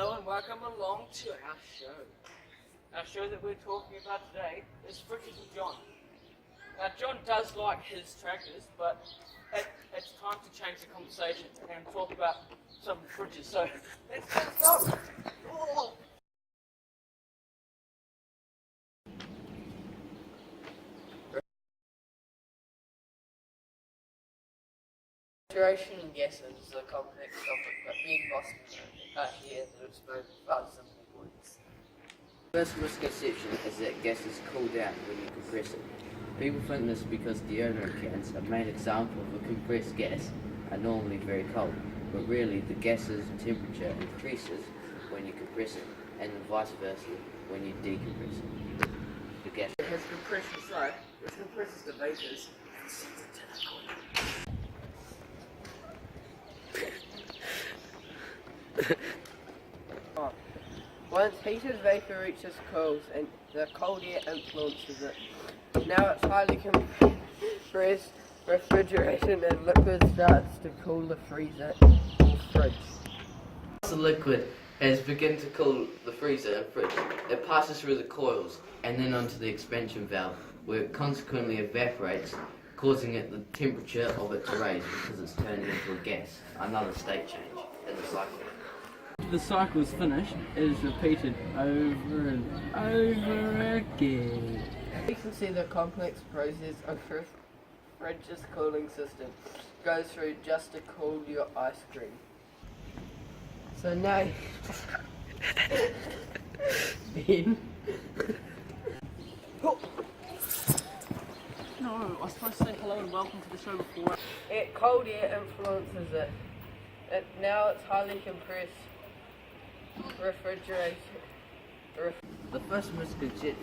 Hello and welcome along to our show. Our show that we're talking about today is Fridges with John. Now John does like his tractors, but it's time to change the conversation and talk about some fridges. So let's get started. Oh. Refrigeration and gases is a complex topic, but me and Boston are here to explain five simple points. The first misconception is that gases cool down when you compress it. People think this because deodorant cans, a main example of a compressed gas, are normally very cold, but really the gas's temperature increases when you compress it, and vice versa when you decompress it. The gas Has compression side, which compresses the vapors and sends it to the cooler. Once heated vapour reaches cools and the cold air influences it. Now it's highly compressed refrigeration and liquid starts to cool the freezer or fridge. the liquid has begun to cool the freezer and fridge. It passes through the coils and then onto the expansion valve, where it consequently evaporates, causing it the temperature of it to raise because it's turning into a gas. Another state change in the cycle. The cycle is finished, it is repeated over and over again. You can see the complex process of a fridge's cooling system goes through just to cool your ice cream. So now, Ben. No, I was supposed to say hello and welcome to the show before. Cold air influences it. Now it's highly compressed refrigeration. The first misconception